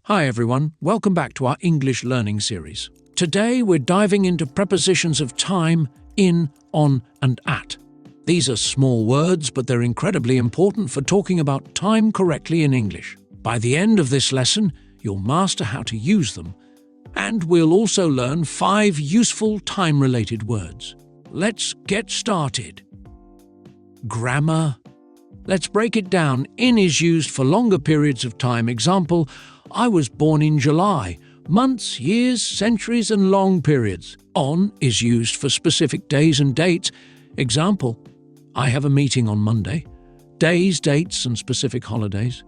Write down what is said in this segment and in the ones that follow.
Hi everyone, welcome back to our English learning series. Today we're diving into prepositions of time, in, on, and at. These are small words, but they're incredibly important for talking about time correctly in English. By the end of this lesson, you'll master how to use them, and we'll also learn 5 useful time-related words. Let's get started. Grammar. Let's break it down. In is used for longer periods of time. Example, I was born in July. Months, years, centuries, and long periods. On is used for specific days and dates. Example, I have a meeting on Monday. Days, dates, and specific holidays.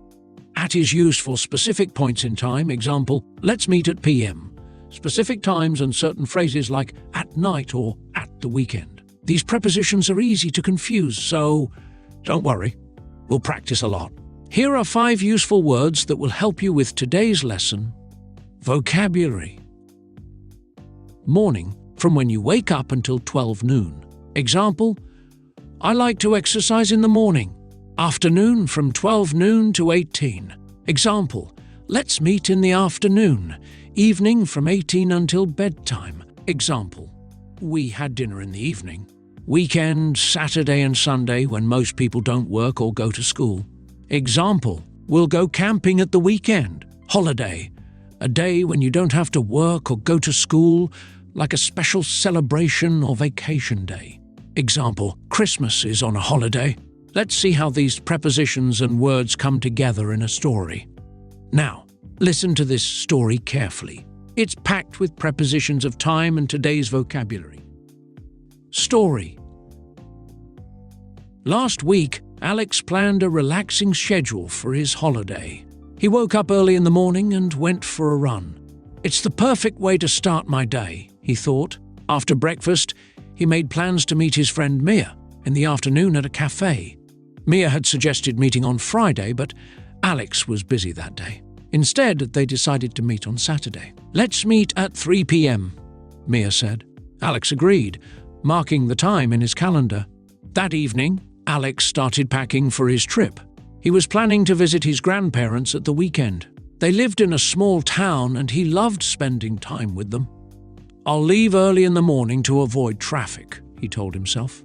At is used for specific points in time. Example, let's meet at PM. Specific times and certain phrases like at night or at the weekend. These prepositions are easy to confuse, so don't worry. We'll practice a lot. Here are 5 useful words that will help you with today's lesson. Vocabulary. Morning, from when you wake up until 12 noon. Example, I like to exercise in the morning. Afternoon, from 12 noon to 18. Example, let's meet in the afternoon. Evening, from 18 until bedtime. Example, we had dinner in the evening. Weekend, Saturday and Sunday, when most people don't work or go to school. Example, we'll go camping at the weekend. Holiday, a day when you don't have to work or go to school, like a special celebration or vacation day. Example, Christmas is on a holiday. Let's see how these prepositions and words come together in a story. Now, listen to this story carefully. It's packed with prepositions of time and today's vocabulary. Story. Last week, Alex planned a relaxing schedule for his holiday. He woke up early in the morning and went for a run. It's the perfect way to start my day, he thought. After breakfast, he made plans to meet his friend Mia in the afternoon at a cafe. Mia had suggested meeting on Friday, but Alex was busy that day. Instead, they decided to meet on Saturday. Let's meet at 3 p.m., Mia said. Alex agreed, marking the time in his calendar. That evening, Alex started packing for his trip. He was planning to visit his grandparents at the weekend. They lived in a small town and he loved spending time with them. I'll leave early in the morning to avoid traffic, he told himself.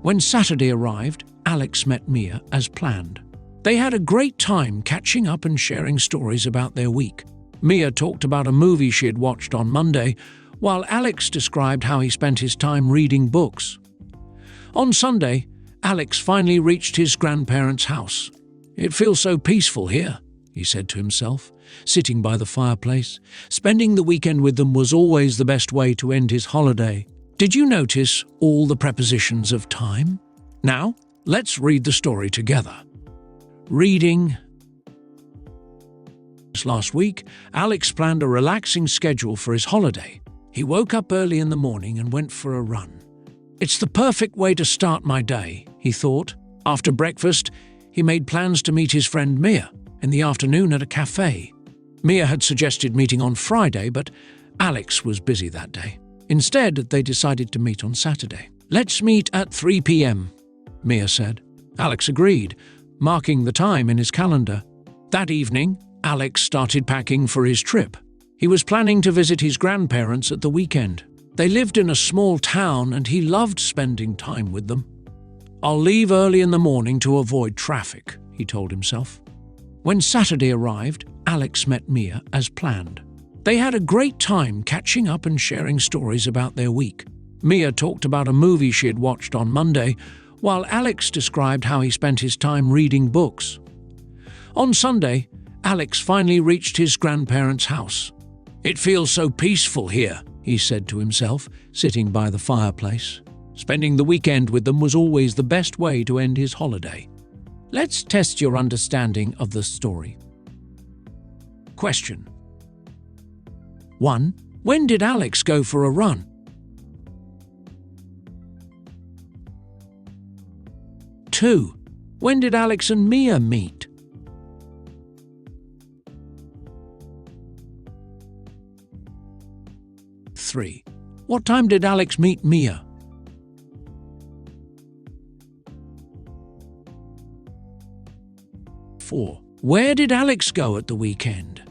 When Saturday arrived, Alex met Mia as planned. They had a great time catching up and sharing stories about their week. Mia talked about a movie she had watched on Monday, while Alex described how he spent his time reading books. On Sunday, Alex finally reached his grandparents' house. It feels so peaceful here, he said to himself, sitting by the fireplace. Spending the weekend with them was always the best way to end his holiday. Did you notice all the prepositions of time? Now, let's read the story together. Reading. Last week, Alex planned a relaxing schedule for his holiday. He woke up early in the morning and went for a run. It's the perfect way to start my day, he thought. After breakfast, he made plans to meet his friend Mia in the afternoon at a cafe. Mia had suggested meeting on Friday, but Alex was busy that day. Instead, they decided to meet on Saturday. Let's meet at 3 p.m., Mia said. Alex agreed, marking the time in his calendar. That evening, Alex started packing for his trip. He was planning to visit his grandparents at the weekend. They lived in a small town and he loved spending time with them. I'll leave early in the morning to avoid traffic, he told himself. When Saturday arrived, Alex met Mia as planned. They had a great time catching up and sharing stories about their week. Mia talked about a movie she had watched on Monday, while Alex described how he spent his time reading books. On Sunday, Alex finally reached his grandparents' house. It feels so peaceful here, he said to himself, sitting by the fireplace. Spending the weekend with them was always the best way to end his holiday. Let's test your understanding of the story. Question. 1. When did Alex go for a run? 2. When did Alex and Mia meet? 3. What time did Alex meet Mia? 4. Where did Alex go at the weekend?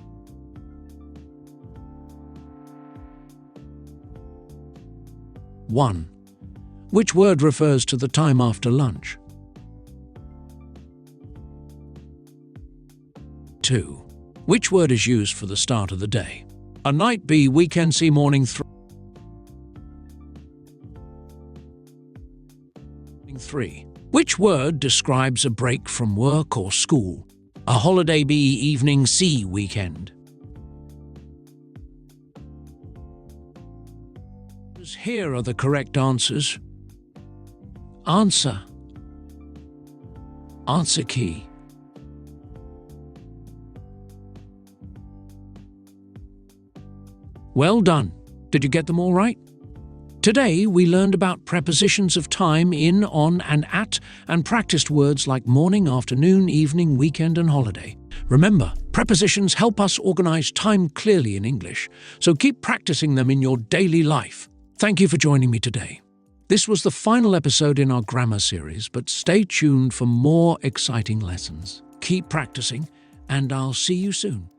1. Which word refers to the time after lunch? 2. Which word is used for the start of the day? A night. B. Weekend. C. Morning. 3. Which word describes a break from work or school? A holiday. B. Evening. C. Weekend. Here are the correct answers. Answer. Answer key. Well done. Did you get them all right? Today we learned about prepositions of time in, on, and at, and practiced words like morning, afternoon, evening, weekend, and holiday. Remember, prepositions help us organize time clearly in English, so keep practicing them in your daily life. Thank you for joining me today. This was the final episode in our grammar series, but stay tuned for more exciting lessons. Keep practicing, and I'll see you soon.